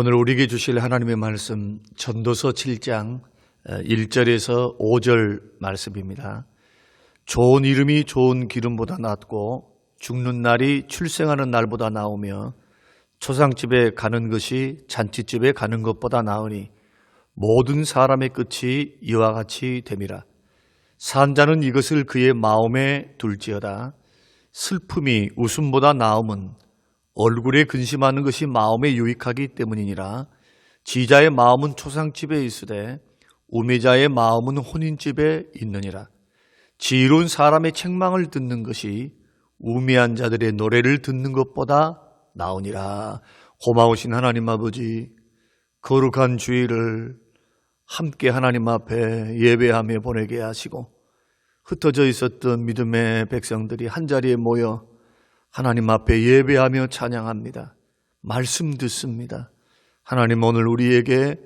오늘 우리에게 주실 하나님의 말씀 전도서 7장 1절에서 5절 말씀입니다. 좋은 이름이 좋은 기름보다 낫고 죽는 날이 출생하는 날보다 나으며 초상집에 가는 것이 잔치집에 가는 것보다 나으니 모든 사람의 끝이 이와 같이 됨이라. 산 자는 이것을 그의 마음에 둘지어다. 슬픔이 웃음보다 나음은 얼굴에 근심하는 것이 마음에 유익하기 때문이니라. 지자의 마음은 초상집에 있으되 우매자의 마음은 혼인집에 있느니라. 지혜로운 사람의 책망을 듣는 것이 우매한 자들의 노래를 듣는 것보다 나으니라. 고마우신 하나님 아버지, 거룩한 주일을 함께 하나님 앞에 예배하며 보내게 하시고 흩어져 있었던 믿음의 백성들이 한자리에 모여 하나님 앞에 예배하며 찬양합니다. 말씀 듣습니다. 하나님, 오늘 우리에게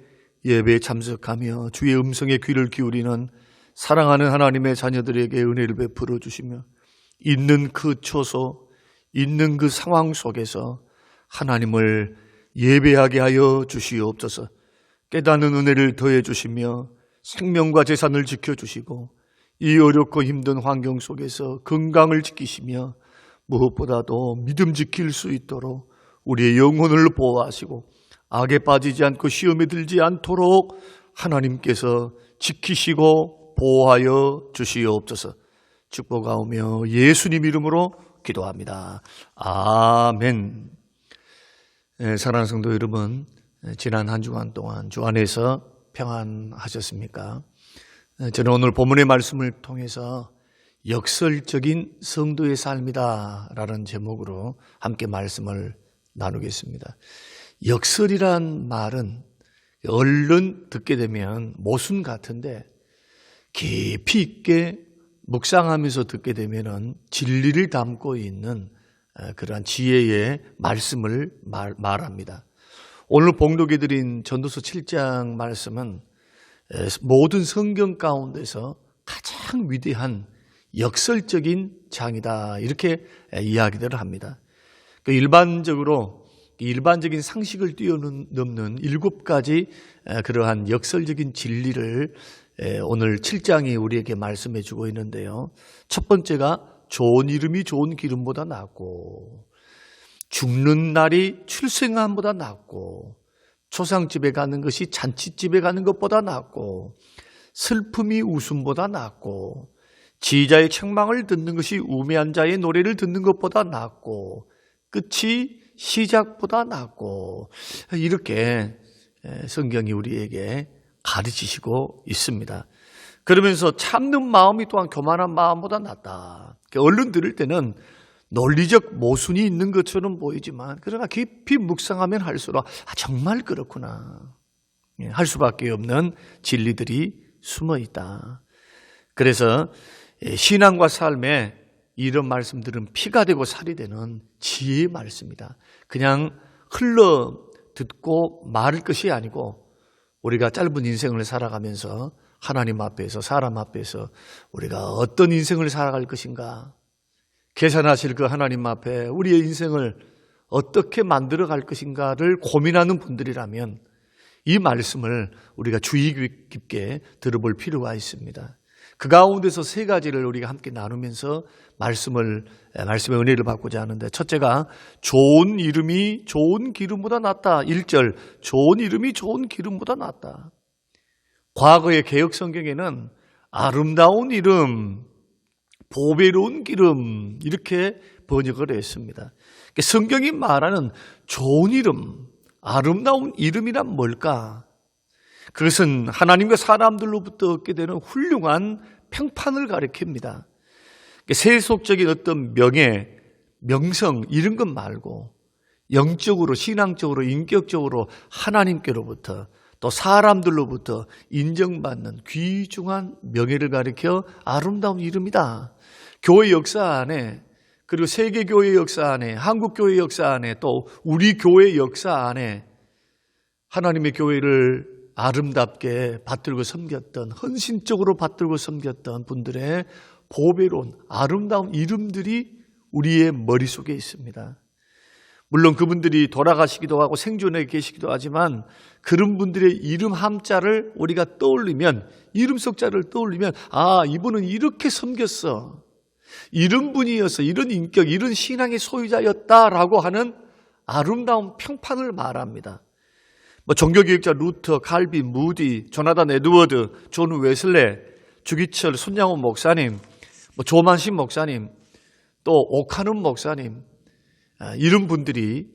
예배에 참석하며 주의 음성에 귀를 기울이는 사랑하는 하나님의 자녀들에게 은혜를 베풀어 주시며 있는 그 처소, 있는 그 상황 속에서 하나님을 예배하게 하여 주시옵소서. 깨닫는 은혜를 더해 주시며 생명과 재산을 지켜주시고 이 어렵고 힘든 환경 속에서 건강을 지키시며 무엇보다도 믿음 지킬 수 있도록 우리의 영혼을 보호하시고 악에 빠지지 않고 시험에 들지 않도록 하나님께서 지키시고 보호하여 주시옵소서. 축복하오며 예수님 이름으로 기도합니다. 아멘. 사랑하는 성도 여러분, 지난 한 주간 동안 주 안에서 평안하셨습니까? 저는 오늘 본문의 말씀을 통해서 역설적인 성도의 삶이다 라는 제목으로 함께 말씀을 나누겠습니다. 역설이란 말은 얼른 듣게 되면 모순 같은데 깊이 있게 묵상하면서 듣게 되면 진리를 담고 있는 그러한 지혜의 말씀을 말합니다. 오늘 봉독해 드린 전도서 7장 말씀은 모든 성경 가운데서 가장 위대한 역설적인 장이다, 이렇게 이야기들을 합니다. 일반적인 상식을 뛰어넘는 7가지 그러한 역설적인 진리를 오늘 7장이 우리에게 말씀해 주고 있는데요. 첫 번째가 좋은 이름이 좋은 기름보다 낫고 죽는 날이 출생함보다 낫고 초상집에 가는 것이 잔치집에 가는 것보다 낫고 슬픔이 웃음보다 낫고 지혜자의 책망을 듣는 것이 우매한 자의 노래를 듣는 것보다 낫고 끝이 시작보다 낫고, 이렇게 성경이 우리에게 가르치시고 있습니다. 그러면서 참는 마음이 또한 교만한 마음보다 낫다. 얼른 들을 때는 논리적 모순이 있는 것처럼 보이지만 그러나 깊이 묵상하면 할수록 정말 그렇구나 할 수밖에 없는 진리들이 숨어 있다. 그래서 신앙과 삶에 이런 말씀들은 피가 되고 살이 되는 지혜의 말씀이다. 그냥 흘러 듣고 말할 것이 아니고 우리가 짧은 인생을 살아가면서 하나님 앞에서, 사람 앞에서 우리가 어떤 인생을 살아갈 것인가, 계산하실 그 하나님 앞에 우리의 인생을 어떻게 만들어 갈 것인가를 고민하는 분들이라면 이 말씀을 우리가 주의 깊게 들어볼 필요가 있습니다. 그 가운데서 3가지를 우리가 함께 나누면서 말씀의 은혜를 받고자 하는데, 첫째가 좋은 이름이 좋은 기름보다 낫다. 1절, 좋은 이름이 좋은 기름보다 낫다. 과거의 개역 성경에는 아름다운 이름, 보배로운 기름, 이렇게 번역을 했습니다. 성경이 말하는 좋은 이름, 아름다운 이름이란 뭘까? 그것은 하나님과 사람들로부터 얻게 되는 훌륭한 평판을 가리킵니다. 세속적인 어떤 명예, 명성 이런 것 말고 영적으로, 신앙적으로, 인격적으로 하나님께로부터 또 사람들로부터 인정받는 귀중한 명예를 가리켜 아름다운 이름이다. 교회 역사 안에, 그리고 세계교회 역사 안에, 한국교회 역사 안에, 또 우리 교회 역사 안에 하나님의 교회를 아름답게 받들고 섬겼던, 헌신적으로 받들고 섬겼던 분들의 보배로운 아름다운 이름들이 우리의 머릿속에 있습니다. 물론 그분들이 돌아가시기도 하고 생존해 계시기도 하지만 그런 분들의 이름 함자를 우리가 떠올리면, 이름 석자를 떠올리면, 아, 이분은 이렇게 섬겼어, 이런 분이었어, 이런 인격, 이런 신앙의 소유자였다라고 하는 아름다운 평판을 말합니다. 종교개혁자 루터, 칼빈, 무디, 조나단 에드워드, 존 웨슬레, 주기철, 손양원 목사님, 조만신 목사님, 또 오카는 목사님, 이런 분들이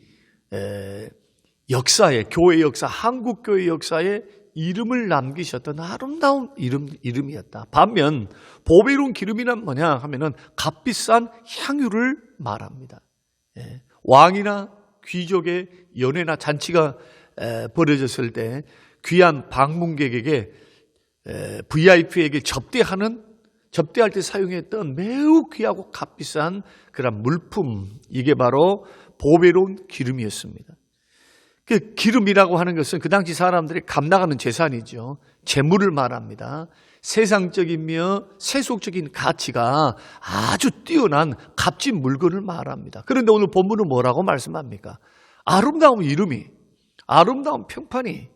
역사에, 교회 역사, 한국 교회 역사에 이름을 남기셨던 아름다운 이름이었다. 반면 보배로운 기름이란 뭐냐 하면은 값비싼 향유를 말합니다. 왕이나 귀족의 연회나 잔치가 벌어졌을 때 귀한 방문객에게, VIP에게 접대할 때 사용했던 매우 귀하고 값비싼 그런 물품, 이게 바로 보배로운 기름이었습니다. 그 기름이라고 하는 것은 그 당시 사람들이 값나가는 재산이죠. 재물을 말합니다. 세상적이며 세속적인 가치가 아주 뛰어난 값진 물건을 말합니다. 그런데 오늘 본문은 뭐라고 말씀합니까? 아름다운 이름이, 아름다운 평판이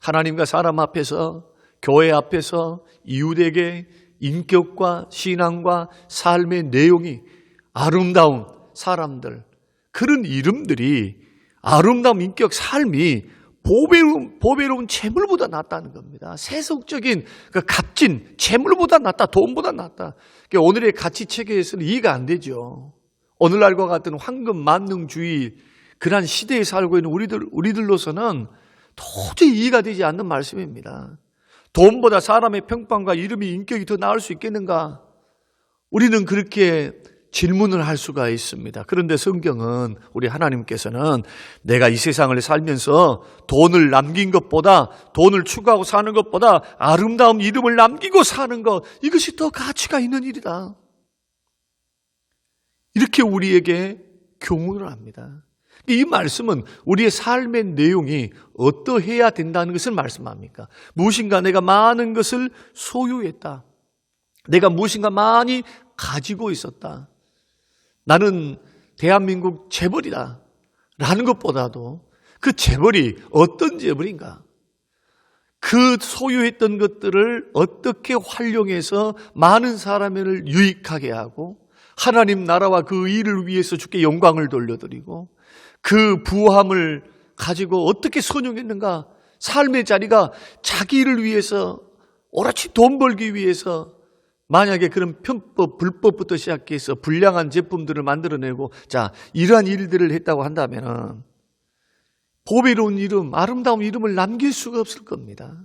하나님과 사람 앞에서, 교회 앞에서 이웃에게 인격과 신앙과 삶의 내용이 아름다운 사람들, 그런 이름들이, 아름다운 인격, 삶이 보배로운 재물보다 낫다는 겁니다. 세속적인 그 값진 재물보다 낫다, 돈보다 낫다. 오늘의 가치 체계에서는 이해가 안 되죠. 오늘날과 같은 황금 만능주의, 그러한 시대에 살고 있는 우리들로서는 도저히 이해가 되지 않는 말씀입니다. 돈보다 사람의 평판과 이름이, 인격이 더 나을 수 있겠는가? 우리는 그렇게 질문을 할 수가 있습니다. 그런데 성경은, 우리 하나님께서는 내가 이 세상을 살면서 돈을 남긴 것보다, 돈을 추구하고 사는 것보다 아름다운 이름을 남기고 사는 것, 이것이 더 가치가 있는 일이다, 이렇게 우리에게 교훈을 합니다. 이 말씀은 우리의 삶의 내용이 어떠해야 된다는 것을 말씀합니까? 무엇인가 내가 많은 것을 소유했다, 내가 무엇인가 많이 가지고 있었다, 나는 대한민국 재벌이다 라는 것보다도 그 재벌이 어떤 재벌인가, 그 소유했던 것들을 어떻게 활용해서 많은 사람을 유익하게 하고 하나님 나라와 그 일을 위해서 주께 영광을 돌려드리고 그 부함을 가지고 어떻게 선용했는가. 삶의 자리가 자기 일을 위해서, 오로지 돈 벌기 위해서, 만약에 그런 편법, 불법부터 시작해서 불량한 제품들을 만들어내고, 자, 이러한 일들을 했다고 한다면 보배로운 이름, 아름다운 이름을 남길 수가 없을 겁니다.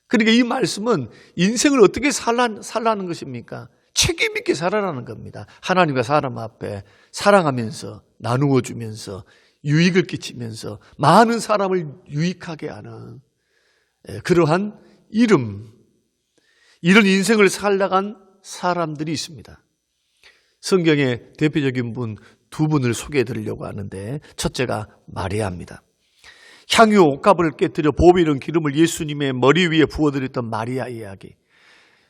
그러니까 이 말씀은 인생을 어떻게 살라는 것입니까? 책임 있게 살아라는 겁니다. 하나님과 사람 앞에 사랑하면서, 나누어 주면서, 유익을 끼치면서 많은 사람을 유익하게 하는 그러한 이름, 이런 인생을 살아간 사람들이 있습니다. 성경의 대표적인 분 두 분을 소개해 드리려고 하는데, 첫째가 마리아입니다. 향유 옥합을 깨뜨려 보배로운 기름을 예수님의 머리 위에 부어드렸던 마리아 이야기.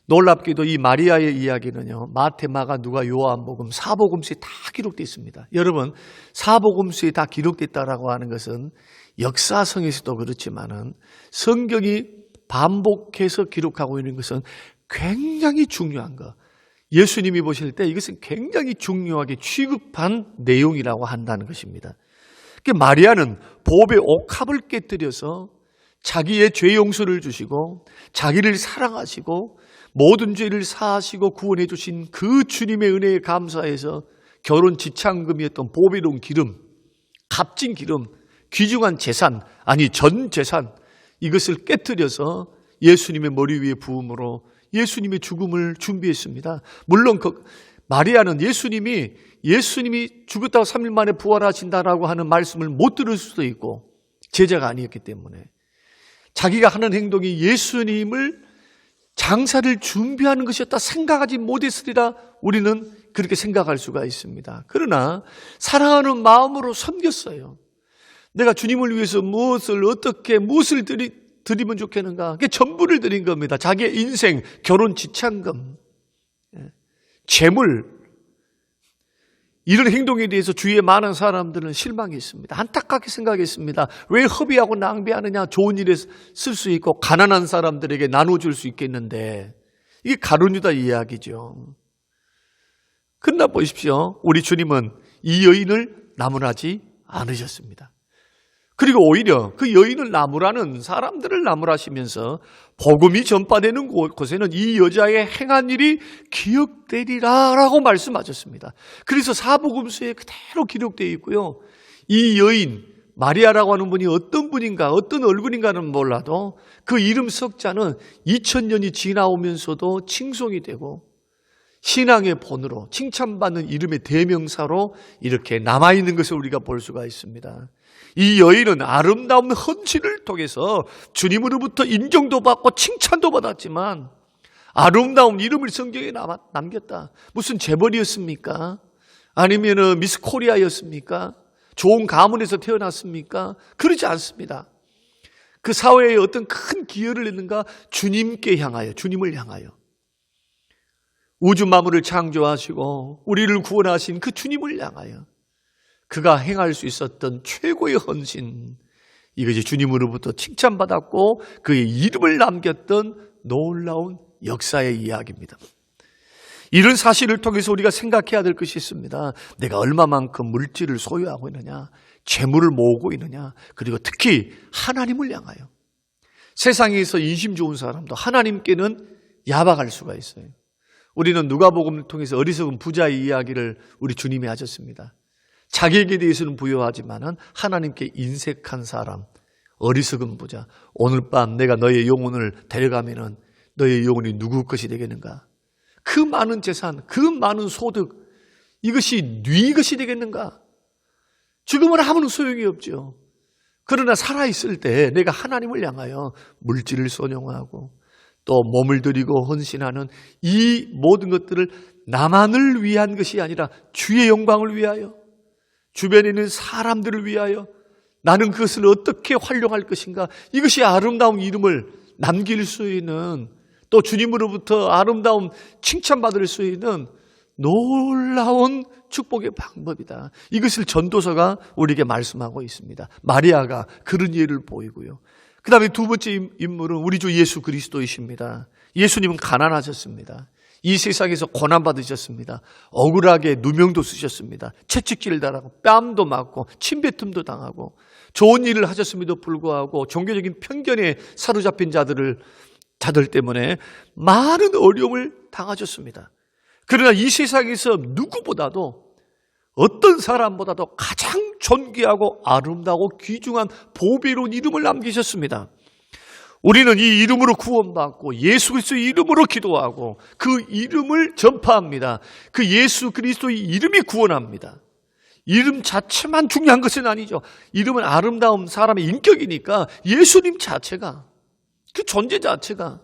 놀랍게도 이 마리아의 이야기는요, 마태, 마가, 누가, 요한복음, 사복음서에 다 기록되어 있습니다. 여러분, 사복음서에 다 기록됐다라고 하는 것은 역사성에서도 그렇지만은 성경이 반복해서 기록하고 있는 것은 굉장히 중요한 것, 예수님이 보실 때 이것은 굉장히 중요하게 취급한 내용이라고 한다는 것입니다. 마리아는 보배 옥합을 깨뜨려서 자기의 죄 용서를 주시고 자기를 사랑하시고 모든 죄를 사하시고 구원해 주신 그 주님의 은혜에 감사해서 결혼 지참금이었던 보배로운 기름, 값진 기름, 귀중한 재산, 아니 전 재산, 이것을 깨뜨려서 예수님의 머리 위에 부음으로 예수님의 죽음을 준비했습니다. 물론 마리아는 예수님이 죽었다고 3일 만에 부활하신다라고 하는 말씀을 못 들을 수도 있고 제자가 아니었기 때문에 자기가 하는 행동이 예수님을 장사를 준비하는 것이었다 생각하지 못했으리라 우리는 그렇게 생각할 수가 있습니다. 그러나 사랑하는 마음으로 섬겼어요. 내가 주님을 위해서 무엇을 드리면 좋겠는가? 그게 전부를 드린 겁니다. 자기의 인생, 결혼 지참금, 재물, 이런 행동에 대해서 주위의 많은 사람들은 실망했습니다. 안타깝게 생각했습니다. 왜 허비하고 낭비하느냐? 좋은 일에 쓸 수 있고 가난한 사람들에게 나눠줄 수 있겠는데, 이게 가룟유다 이야기죠. 그러나 보십시오. 우리 주님은 이 여인을 나무라지 않으셨습니다. 그리고 오히려 그 여인을 나무라는 사람들을 나무라시면서 복음이 전파되는 곳에는 이 여자의 행한 일이 기억되리라 라고 말씀하셨습니다. 그래서 사복음서에 그대로 기록되어 있고요. 이 여인 마리아라고 하는 분이 어떤 분인가, 어떤 얼굴인가는 몰라도 그 이름 석자는 2000년이 지나오면서도 칭송이 되고 신앙의 본으로 칭찬받는 이름의 대명사로 이렇게 남아있는 것을 우리가 볼 수가 있습니다. 이 여인은 아름다운 헌신을 통해서 주님으로부터 인정도 받고 칭찬도 받았지만 아름다운 이름을 성경에 남겼다. 무슨 재벌이었습니까? 아니면 미스 코리아였습니까? 좋은 가문에서 태어났습니까? 그러지 않습니다. 그 사회에 어떤 큰 기여를 했는가? 주님께 향하여, 주님을 향하여. 우주 만물을 창조하시고 우리를 구원하신 그 주님을 향하여 그가 행할 수 있었던 최고의 헌신, 이것이 주님으로부터 칭찬받았고 그의 이름을 남겼던 놀라운 역사의 이야기입니다. 이런 사실을 통해서 우리가 생각해야 될 것이 있습니다. 내가 얼마만큼 물질을 소유하고 있느냐, 재물을 모으고 있느냐, 그리고 특히 하나님을 향하여. 세상에서 인심 좋은 사람도 하나님께는 야박할 수가 있어요. 우리는 누가복음을 통해서 어리석은 부자의 이야기를 우리 주님이 하셨습니다. 자기에게 대해서는 부유하지만은 하나님께 인색한 사람, 어리석은 부자. 오늘 밤 내가 너의 영혼을 데려가면은 너의 영혼이 누구 것이 되겠는가? 그 많은 재산, 그 많은 소득, 이것이 네 것이 되겠는가? 죽으면 아무런 소용이 없죠. 그러나 살아있을 때 내가 하나님을 향하여 물질을 선용하고 또 몸을 들이고 헌신하는 이 모든 것들을 나만을 위한 것이 아니라 주의 영광을 위하여, 주변에 있는 사람들을 위하여 나는 그것을 어떻게 활용할 것인가, 이것이 아름다운 이름을 남길 수 있는, 또 주님으로부터 아름다운 칭찬받을 수 있는 놀라운 축복의 방법이다. 이것을 전도서가 우리에게 말씀하고 있습니다. 마리아가 그런 예를 보이고요. 그 다음에 두 번째 인물은 우리 주 예수 그리스도이십니다. 예수님은 가난하셨습니다. 이 세상에서 고난받으셨습니다. 억울하게 누명도 쓰셨습니다. 채찍질을 당하고 뺨도 맞고 침뱉음도 당하고 좋은 일을 하셨음에도 불구하고 종교적인 편견에 사로잡힌 자들 때문에 많은 어려움을 당하셨습니다. 그러나 이 세상에서 누구보다도, 어떤 사람보다도 가장 존귀하고 아름다고 귀중한 보배로운 이름을 남기셨습니다. 우리는 이 이름으로 구원받고 예수 그리스도의 이름으로 기도하고 그 이름을 전파합니다. 그 예수 그리스도의 이름이 구원합니다. 이름 자체만 중요한 것은 아니죠. 이름은 아름다운 사람의 인격이니까 예수님 자체가, 그 존재 자체가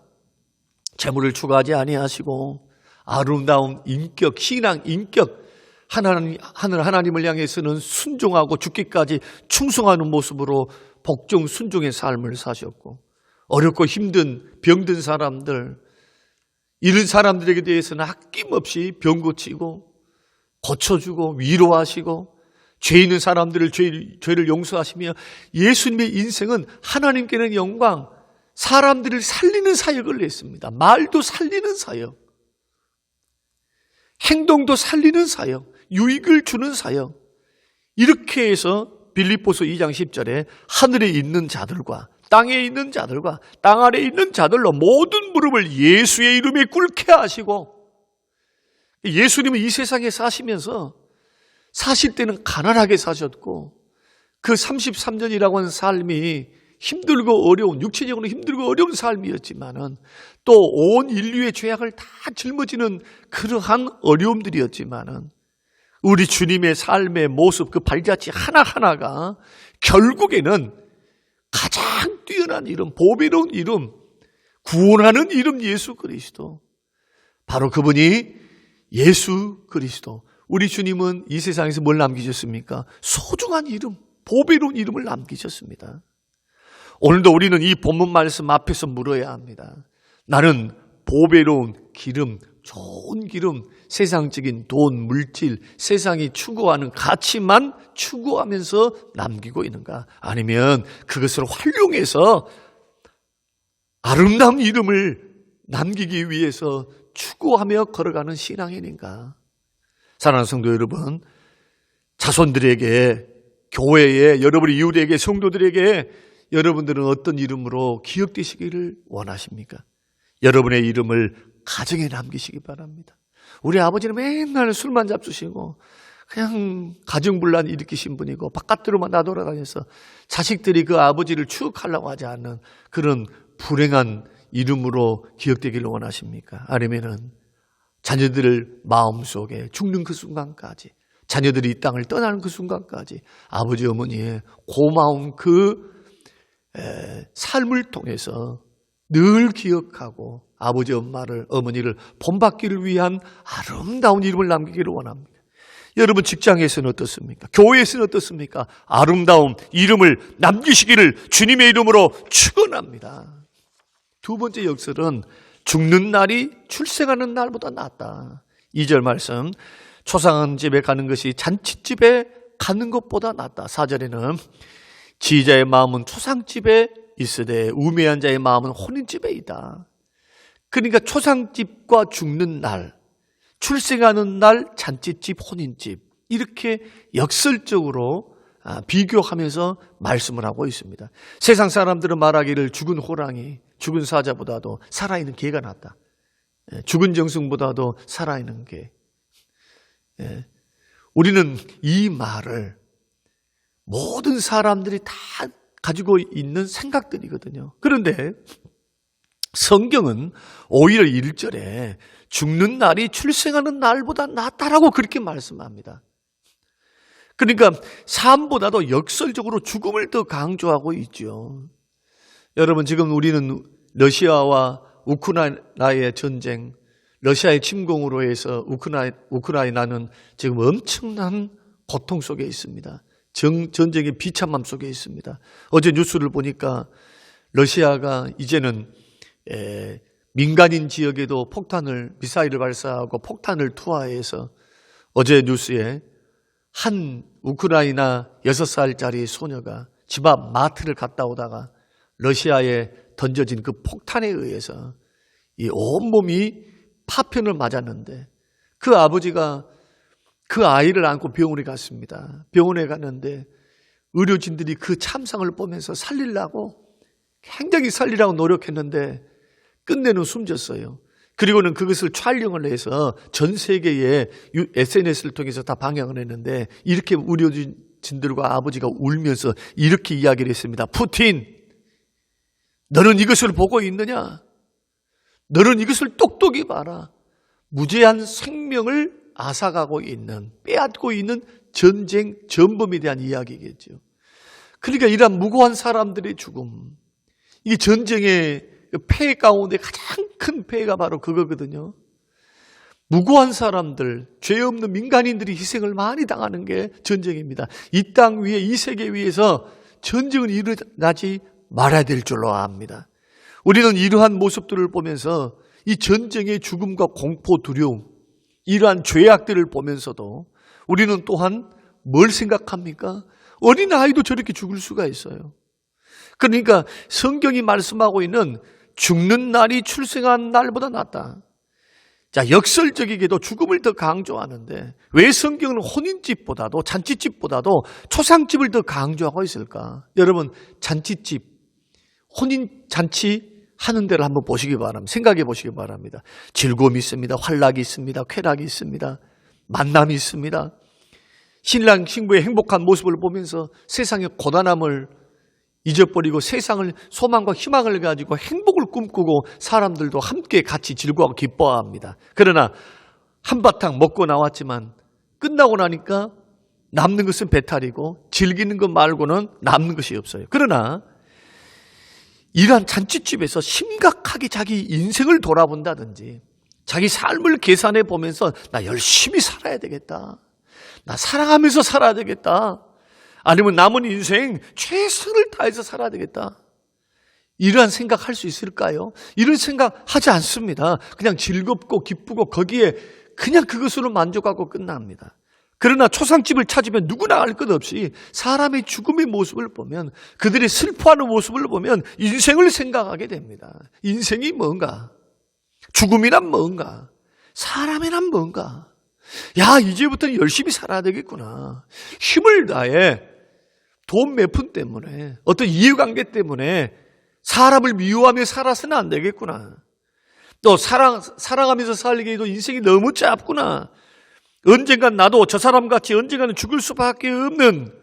재물을 추구하지 아니하시고 아름다운 인격, 신앙 인격, 하나님을 향해서는 순종하고 죽기까지 충성하는 모습으로 복종 순종의 삶을 사셨고, 어렵고 힘든 병든 사람들, 이런 사람들에게 대해서는 아낌없이 병 고치고 고쳐주고 위로하시고 죄 있는 사람들을 죄를 용서하시며, 예수님의 인생은 하나님께는 영광, 사람들을 살리는 사역을 했습니다. 말도 살리는 사역, 행동도 살리는 사역, 유익을 주는 사역. 이렇게 해서 빌립보서 2장 10절에 하늘에 있는 자들과 땅에 있는 자들과 땅 아래에 있는 자들로 모든 무릎을 예수의 이름에 꿇게 하시고, 예수님은 이 세상에 사시면서 사실 때는 가난하게 사셨고 그 33년이라고 하는 삶이 힘들고 어려운, 육체적으로 힘들고 어려운 삶이었지만은 또 온 인류의 죄악을 다 짊어지는 그러한 어려움들이었지만은 우리 주님의 삶의 모습, 그 발자취 하나하나가 결국에는 가장 뛰어난 이름, 보배로운 이름, 구원하는 이름 예수 그리스도, 바로 그분이 예수 그리스도. 우리 주님은 이 세상에서 뭘 남기셨습니까? 소중한 이름, 보배로운 이름을 남기셨습니다. 오늘도 우리는 이 본문 말씀 앞에서 물어야 합니다. 나는 보배로운 기름, 좋은 기름, 세상적인 돈, 물질, 세상이 추구하는 가치만 추구하면서 남기고 있는가? 아니면 그것을 활용해서 아름다운 이름을 남기기 위해서 추구하며 걸어가는 신앙인인가? 사랑하는 성도 여러분, 자손들에게, 교회에, 여러분의 이웃에게, 성도들에게 여러분들은 어떤 이름으로 기억되시기를 원하십니까? 여러분의 이름을 가정에 남기시기 바랍니다. 우리 아버지는 맨날 술만 잡수시고 그냥 가정분란 일으키신 분이고 바깥으로만 나돌아다녀서 자식들이 그 아버지를 추억하려고 하지 않는 그런 불행한 이름으로 기억되기를 원하십니까? 아니면은 자녀들 마음속에 죽는 그 순간까지, 자녀들이 이 땅을 떠나는 그 순간까지 아버지 어머니의 고마운 그 삶을 통해서 늘 기억하고 아버지 어머니를 본받기를 위한 아름다운 이름을 남기기를 원합니다. 여러분 직장에서는 어떻습니까? 교회에서는 어떻습니까? 아름다운 이름을 남기시기를 주님의 이름으로 축원합니다. 두 번째 역설은 죽는 날이 출생하는 날보다 낫다. 2절 말씀, 초상한 집에 가는 것이 잔치집에 가는 것보다 낫다. 4절에는 지혜자의 마음은 초상집에 있으되 우매한 자의 마음은 혼인집에 있다. 그러니까 초상집과 죽는 날, 출생하는 날, 잔치집, 혼인집, 이렇게 역설적으로 비교하면서 말씀을 하고 있습니다. 세상 사람들은 말하기를 죽은 호랑이, 죽은 사자보다도 살아있는 개가 낫다. 죽은 정승보다도 살아있는 개. 우리는 이 말을 모든 사람들이 다 가지고 있는 생각들이거든요. 그런데 성경은 오히려 1절에 죽는 날이 출생하는 날보다 낫다라고 그렇게 말씀합니다. 그러니까 삶보다도 역설적으로 죽음을 더 강조하고 있죠. 여러분 지금 우리는 러시아와 우크라이나의 전쟁, 러시아의 침공으로 해서 우크라이나는 지금 엄청난 고통 속에 있습니다. 전쟁의 비참함 속에 있습니다. 어제 뉴스를 보니까 러시아가 이제는 민간인 지역에도 미사일을 발사하고 폭탄을 투하해서 어제 뉴스에 한 우크라이나 6살짜리 소녀가 집 앞 마트를 갔다 오다가 러시아에 던져진 그 폭탄에 의해서 이 온몸이 파편을 맞았는데 그 아버지가 그 아이를 안고 병원에 갔습니다. 병원에 갔는데 의료진들이 그 참상을 보면서 굉장히 살리려고 노력했는데 끝내는 숨졌어요. 그리고는 그것을 촬영을 해서 전 세계에 SNS를 통해서 다 방영을 했는데 이렇게 의료진들과 아버지가 울면서 이렇게 이야기를 했습니다. 푸틴, 너는 이것을 보고 있느냐? 너는 이것을 똑똑히 봐라. 무제한 생명을 앗아가고 있는, 빼앗고 있는 전쟁 전범에 대한 이야기겠죠. 그러니까 이러한 무고한 사람들의 죽음, 이 전쟁의 폐해 가운데 가장 큰 폐해가 바로 그거거든요. 무고한 사람들, 죄 없는 민간인들이 희생을 많이 당하는 게 전쟁입니다. 이 땅 위에, 이 세계 위에서 전쟁은 일어나지 말아야 될 줄로 압니다. 우리는 이러한 모습들을 보면서 이 전쟁의 죽음과 공포, 두려움, 이러한 죄악들을 보면서도 우리는 또한 뭘 생각합니까? 어린아이도 저렇게 죽을 수가 있어요. 그러니까 성경이 말씀하고 있는 죽는 날이 출생한 날보다 낫다. 자, 역설적이게도 죽음을 더 강조하는데 왜 성경은 혼인집보다도 잔치집보다도 초상집을 더 강조하고 있을까? 여러분, 잔치집, 혼인잔치 하는 데를 한번 보시기 바랍니다. 생각해 보시기 바랍니다. 즐거움이 있습니다. 환락이 있습니다. 쾌락이 있습니다. 만남이 있습니다. 신랑 신부의 행복한 모습을 보면서 세상의 고단함을 잊어버리고 세상을 소망과 희망을 가지고 행복을 꿈꾸고 사람들도 함께 같이 즐거워하고 기뻐합니다. 그러나 한바탕 먹고 나왔지만 끝나고 나니까 남는 것은 배탈이고 즐기는 것 말고는 남는 것이 없어요. 그러나 이러한 잔치집에서 심각하게 자기 인생을 돌아본다든지 자기 삶을 계산해 보면서 나 열심히 살아야 되겠다. 나 사랑하면서 살아야 되겠다. 아니면 남은 인생 최선을 다해서 살아야 되겠다. 이러한 생각할 수 있을까요? 이런 생각 하지 않습니다. 그냥 즐겁고 기쁘고 거기에 그냥 그것으로 만족하고 끝납니다. 그러나 초상집을 찾으면 누구나 알 것 없이 사람의 죽음의 모습을 보면, 그들의 슬퍼하는 모습을 보면 인생을 생각하게 됩니다. 인생이 뭔가? 죽음이란 뭔가? 사람이란 뭔가? 야, 이제부터는 열심히 살아야 되겠구나. 힘을 다해 돈 몇 푼 때문에, 어떤 이해관계 때문에 사람을 미워하며 살아서는 안 되겠구나. 또 사랑하면서 살기에도 인생이 너무 짧구나. 언젠간 나도 저 사람같이 언젠가는 죽을 수밖에 없는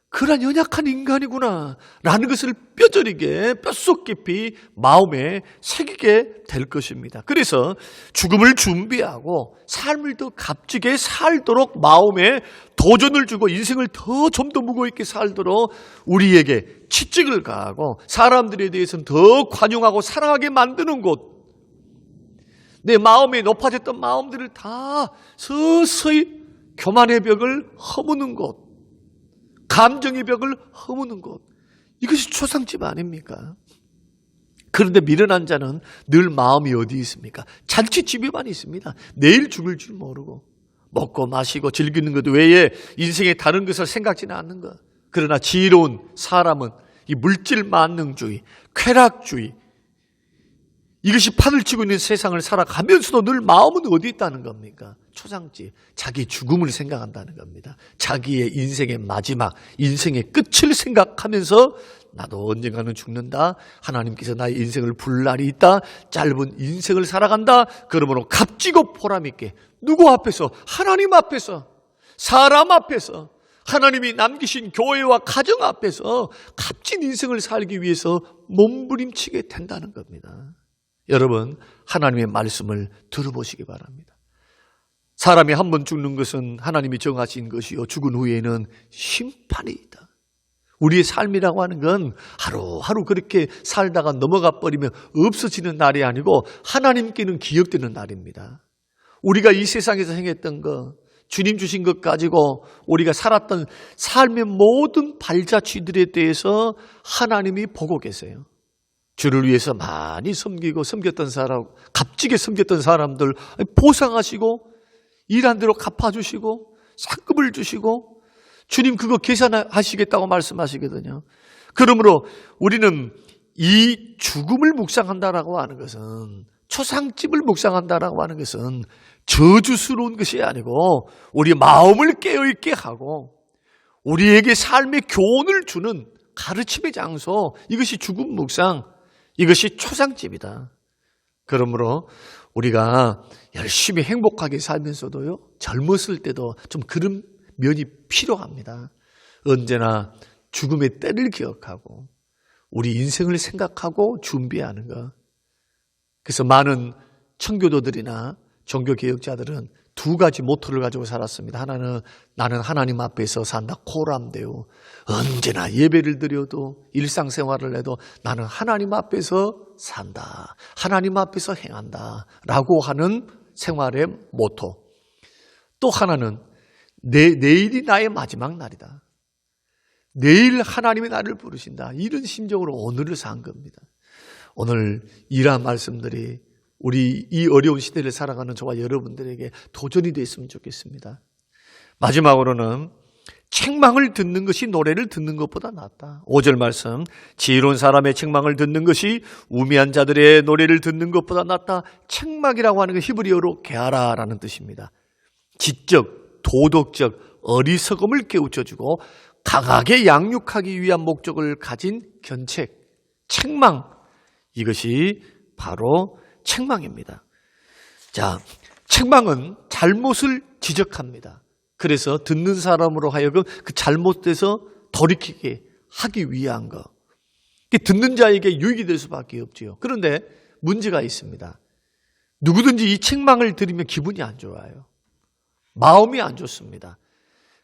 그런 연약한 인간이구나 라는 것을 뼈저리게 뼛속 깊이 마음에 새기게 될 것입니다. 그래서 죽음을 준비하고 삶을 더 값지게 살도록 마음에 도전을 주고 인생을 좀 더 무거워 있게 살도록 우리에게 치증을 가하고 사람들에 대해서는 더 관용하고 사랑하게 만드는 곳, 내 마음에 높아졌던 마음들을 다 서서히 교만의 벽을 허무는 곳, 감정의 벽을 허무는 곳, 이것이 초상집 아닙니까? 그런데 미련한 자는 늘 마음이 어디 있습니까? 잔치집에만 있습니다. 내일 죽을 줄 모르고 먹고 마시고 즐기는 것 외에 인생의 다른 것을 생각지는 않는 것. 그러나 지혜로운 사람은 이 물질 만능주의, 쾌락주의, 이것이 판을 치고 있는 세상을 살아가면서도 늘 마음은 어디 있다는 겁니까? 초상집, 자기 죽음을 생각한다는 겁니다. 자기의 인생의 마지막, 인생의 끝을 생각하면서 나도 언젠가는 죽는다. 하나님께서 나의 인생을 부를 날이 있다. 짧은 인생을 살아간다. 그러므로 값지고 보람있게 누구 앞에서? 하나님 앞에서, 사람 앞에서, 하나님이 남기신 교회와 가정 앞에서 값진 인생을 살기 위해서 몸부림치게 된다는 겁니다. 여러분, 하나님의 말씀을 들어보시기 바랍니다. 사람이 한 번 죽는 것은 하나님이 정하신 것이요, 죽은 후에는 심판이 있다. 우리의 삶이라고 하는 건 하루하루 그렇게 살다가 넘어가 버리면 없어지는 날이 아니고 하나님께는 기억되는 날입니다. 우리가 이 세상에서 행했던 것, 주님 주신 것 가지고 우리가 살았던 삶의 모든 발자취들에 대해서 하나님이 보고 계세요. 주를 위해서 많이 섬기고 섬겼던 사람, 값지게 섬겼던 사람들 보상하시고 일한 대로 갚아주시고 상급을 주시고 주님 그거 계산하시겠다고 말씀하시거든요. 그러므로 우리는 이 죽음을 묵상한다라고 하는 것은, 초상집을 묵상한다라고 하는 것은 저주스러운 것이 아니고 우리 마음을 깨어있게 하고 우리에게 삶의 교훈을 주는 가르침의 장소, 이것이 죽음 묵상, 이것이 초상집이다. 그러므로 우리가 열심히 행복하게 살면서도요, 젊었을 때도 좀 그런 면이 필요합니다. 언제나 죽음의 때를 기억하고 우리 인생을 생각하고 준비하는 것. 그래서 많은 청교도들이나 종교개혁자들은 두 가지 모토를 가지고 살았습니다. 하나는 나는 하나님 앞에서 산다, 코람데오. 언제나 예배를 드려도 일상생활을 해도 나는 하나님 앞에서 산다, 하나님 앞에서 행한다 라고 하는 생활의 모토. 또 하나는 내일이 나의 마지막 날이다, 내일 하나님이 나를 부르신다, 이런 심정으로 오늘을 산 겁니다. 오늘 이러한 말씀들이 우리 이 어려운 시대를 살아가는 저와 여러분들에게 도전이 됐으면 좋겠습니다. 마지막으로는 책망을 듣는 것이 노래를 듣는 것보다 낫다. 5절 말씀, 지혜로운 사람의 책망을 듣는 것이 우매한 자들의 노래를 듣는 것보다 낫다. 책망이라고 하는 건 히브리어로 게하라라는 뜻입니다. 지적, 도덕적 어리석음을 깨우쳐주고 강하게 양육하기 위한 목적을 가진 견책, 책망, 이것이 바로 책망입니다. 자, 책망은 잘못을 지적합니다. 그래서 듣는 사람으로 하여금 그 잘못돼서 돌이키게 하기 위한 것. 듣는 자에게 유익이 될 수밖에 없지요. 그런데 문제가 있습니다. 누구든지 이 책망을 들으면 기분이 안 좋아요. 마음이 안 좋습니다.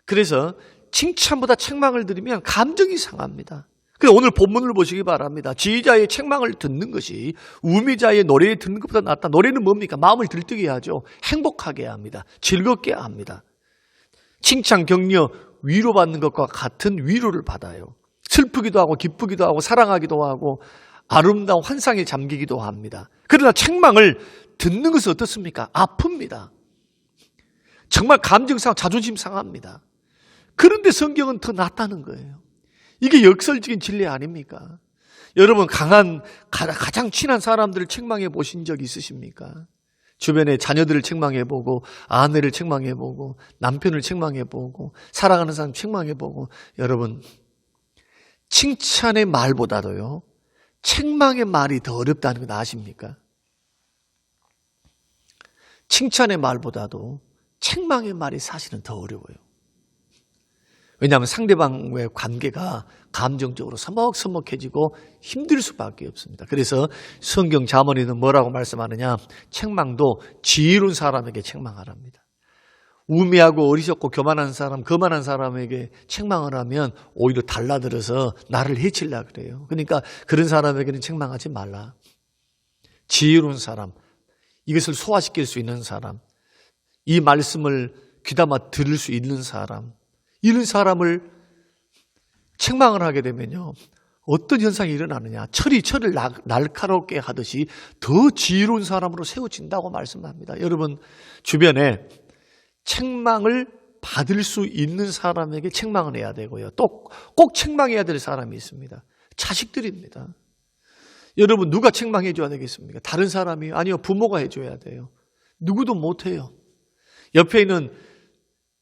그래서 칭찬보다 책망을 들으면 감정이 상합니다. 그래서 오늘 본문을 보시기 바랍니다. 지혜자의 책망을 듣는 것이 우매자의 노래를 듣는 것보다 낫다. 노래는 뭡니까? 마음을 들뜨게 하죠. 행복하게 합니다. 즐겁게 합니다. 칭찬, 격려, 위로받는 것과 같은 위로를 받아요. 슬프기도 하고 기쁘기도 하고 사랑하기도 하고 아름다운 환상에 잠기기도 합니다. 그러나 책망을 듣는 것은 어떻습니까? 아픕니다. 정말 감정상 자존심 상합니다. 그런데 성경은 더 낫다는 거예요. 이게 역설적인 진리 아닙니까? 여러분 가장 친한 사람들을 책망해 보신 적 있으십니까? 주변에 자녀들을 책망해 보고 아내를 책망해 보고 남편을 책망해 보고 사랑하는 사람 책망해 보고 여러분 칭찬의 말보다도요 책망의 말이 더 어렵다는 건 아십니까? 칭찬의 말보다도 책망의 말이 사실은 더 어려워요. 왜냐하면 상대방과의 관계가 감정적으로 서먹서먹해지고 힘들 수밖에 없습니다. 그래서 성경 잠언에는 뭐라고 말씀하느냐? 책망도 지혜로운 사람에게 책망하랍니다. 우매하고 어리석고 교만한 거만한 사람에게 책망을 하면 오히려 달라들어서 나를 해치려고 그래요. 그러니까 그런 사람에게는 책망하지 말라. 지혜로운 사람, 이것을 소화시킬 수 있는 사람, 이 말씀을 귀담아 들을 수 있는 사람, 이런 사람을 책망을 하게 되면요 어떤 현상이 일어나느냐, 철을 날카롭게 하듯이 더 지혜로운 사람으로 세워진다고 말씀합니다. 여러분 주변에 책망을 받을 수 있는 사람에게 책망을 해야 되고요, 또 꼭 책망해야 될 사람이 있습니다. 자식들입니다. 여러분 누가 책망해 줘야 되겠습니까? 다른 사람이요? 아니요, 부모가 해줘야 돼요. 누구도 못해요. 옆에 있는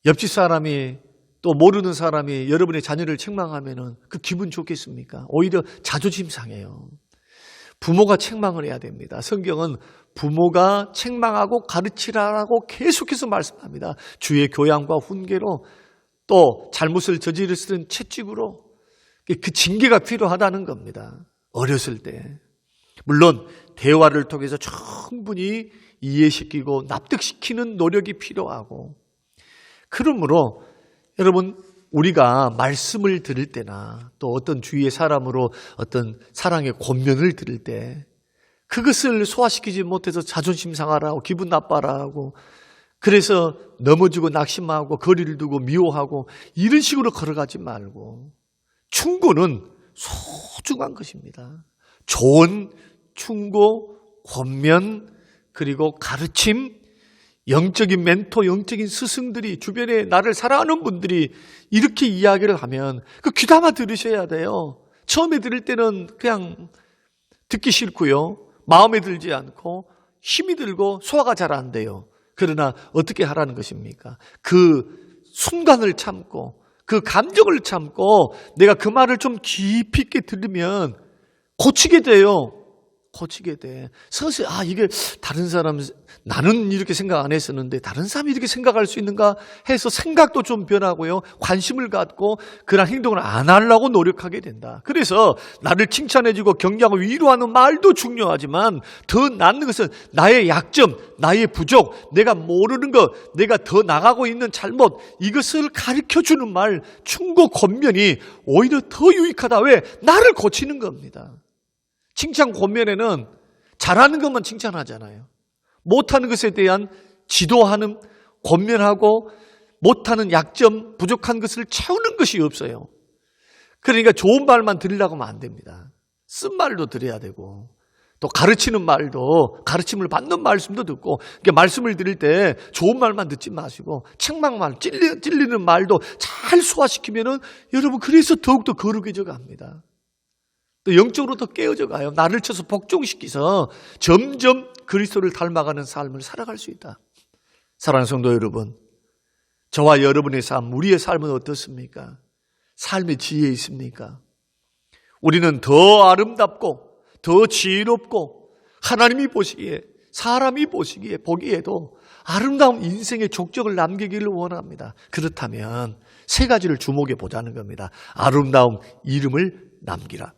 옆집 사람이 또 모르는 사람이 여러분의 자녀를 책망하면 그 기분 좋겠습니까? 오히려 자존심 상해요. 부모가 책망을 해야 됩니다. 성경은 부모가 책망하고 가르치라고 계속해서 말씀합니다. 주의 교양과 훈계로 또 잘못을 저질렀을 채찍으로 그 징계가 필요하다는 겁니다. 어렸을 때. 물론 대화를 통해서 충분히 이해시키고 납득시키는 노력이 필요하고, 그러므로 여러분 우리가 말씀을 들을 때나 또 어떤 주위의 사람으로 어떤 사랑의 권면을 들을 때 그것을 소화시키지 못해서 자존심 상하라고 기분 나빠라고 그래서 넘어지고 낙심하고 거리를 두고 미워하고 이런 식으로 걸어가지 말고, 충고는 소중한 것입니다. 좋은 충고, 권면, 그리고 가르침, 영적인 멘토, 영적인 스승들이 주변에 나를 사랑하는 분들이 이렇게 이야기를 하면 그 귀담아 들으셔야 돼요. 처음에 들을 때는 그냥 듣기 싫고요, 마음에 들지 않고 힘이 들고 소화가 잘 안 돼요. 그러나 어떻게 하라는 것입니까? 그 순간을 참고 그 감정을 참고 내가 그 말을 좀 깊이 있게 들으면 고치게 돼요. 고치게 돼. 서서히 이게 다른 사람, 나는 이렇게 생각 안 했었는데 다른 사람이 이렇게 생각할 수 있는가 해서 생각도 좀 변하고요, 관심을 갖고 그런 행동을 안 하려고 노력하게 된다. 그래서 나를 칭찬해주고 격려하고 위로하는 말도 중요하지만 더 낫는 것은 나의 약점, 나의 부족, 내가 모르는 것, 내가 더 나가고 있는 잘못, 이것을 가르쳐주는 말, 충고, 권면이 오히려 더 유익하다. 왜? 나를 고치는 겁니다. 칭찬 권면에는 잘하는 것만 칭찬하잖아요. 못하는 것에 대한 지도하는, 권면하고 못하는 약점, 부족한 것을 채우는 것이 없어요. 그러니까 좋은 말만 들으려고 하면 안 됩니다. 쓴 말도 들어야 되고 또 가르치는 말도, 가르침을 받는 말씀도 듣고, 그러니까 말씀을 들을 때 좋은 말만 듣지 마시고 책망만, 찔리는 말도 잘 소화시키면은 여러분 그래서 더욱더 거룩해져 갑니다. 또 영적으로 더 깨어져 가요. 나를 쳐서 복종시켜서 점점 그리스도를 닮아가는 삶을 살아갈 수 있다. 사랑하는 성도 여러분, 저와 여러분의 삶, 우리의 삶은 어떻습니까? 삶의 지혜에 있습니까? 우리는 더 아름답고 더 지혜롭고 하나님이 보시기에, 사람이 보기에도 아름다운 인생의 족적을 남기기를 원합니다. 그렇다면 세 가지를 주목해 보자는 겁니다. 아름다운 이름을 남기라.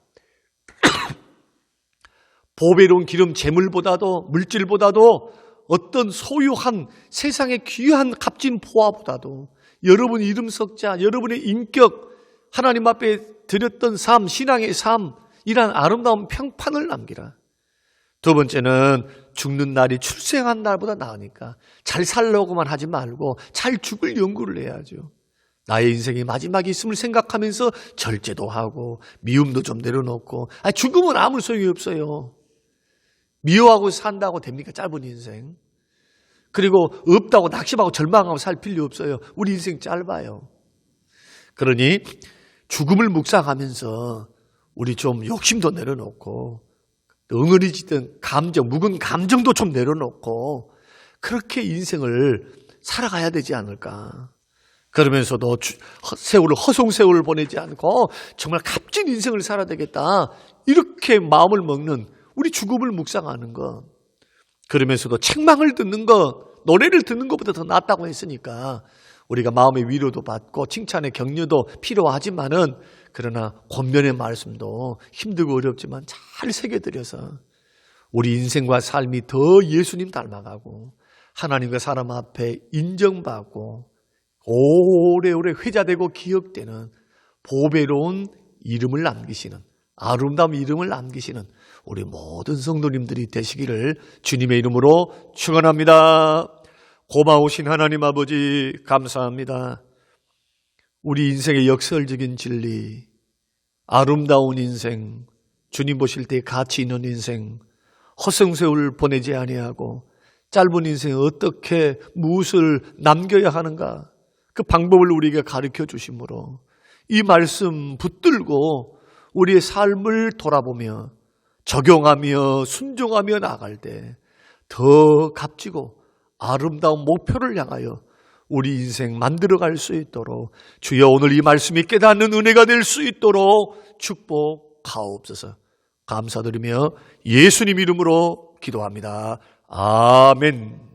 보배로운 기름, 재물보다도, 물질보다도, 어떤 소유한 세상의 귀한 값진 포화보다도 여러분 이름 석자, 여러분의 인격, 하나님 앞에 드렸던 삶, 신앙의 삶, 이란 아름다운 평판을 남기라. 두 번째는 죽는 날이 출생한 날보다 나으니까 잘 살려고만 하지 말고 잘 죽을 연구를 해야죠. 나의 인생이 마지막이 있음을 생각하면서 절제도 하고 미움도 좀 내려놓고 죽음은 아무 소용이 없어요. 미워하고 산다고 됩니까? 짧은 인생. 그리고 없다고 낙심하고 절망하고 살 필요 없어요. 우리 인생 짧아요. 그러니 죽음을 묵상하면서 우리 좀 욕심도 내려놓고 응어리지던 감정, 묵은 감정도 좀 내려놓고 그렇게 인생을 살아가야 되지 않을까. 그러면서도 세월을 허송세월을 보내지 않고 정말 값진 인생을 살아야 되겠다. 이렇게 마음을 먹는 우리 죽음을 묵상하는 것. 그러면서도 책망을 듣는 것, 노래를 듣는 것보다 더 낫다고 했으니까 우리가 마음의 위로도 받고 칭찬의 격려도 필요하지만은 그러나 권면의 말씀도 힘들고 어렵지만 잘 새겨드려서 우리 인생과 삶이 더 예수님 닮아가고 하나님과 사람 앞에 인정받고 오래오래 회자되고 기억되는 보배로운 이름을 남기시는 아름다운 이름을 남기시는 우리 모든 성도님들이 되시기를 주님의 이름으로 축원합니다. 고마우신 하나님 아버지 감사합니다. 우리 인생의 역설적인 진리, 아름다운 인생, 주님 보실 때 가치 있는 인생, 허송세월 보내지 아니하고 짧은 인생에 어떻게 무엇을 남겨야 하는가 그 방법을 우리에게 가르쳐 주심으로 이 말씀 붙들고 우리의 삶을 돌아보며 적용하며 순종하며 나아갈 때 더 값지고 아름다운 목표를 향하여 우리 인생 만들어갈 수 있도록 주여 오늘 이 말씀이 깨닫는 은혜가 될 수 있도록 축복하옵소서. 감사드리며 예수님 이름으로 기도합니다. 아멘.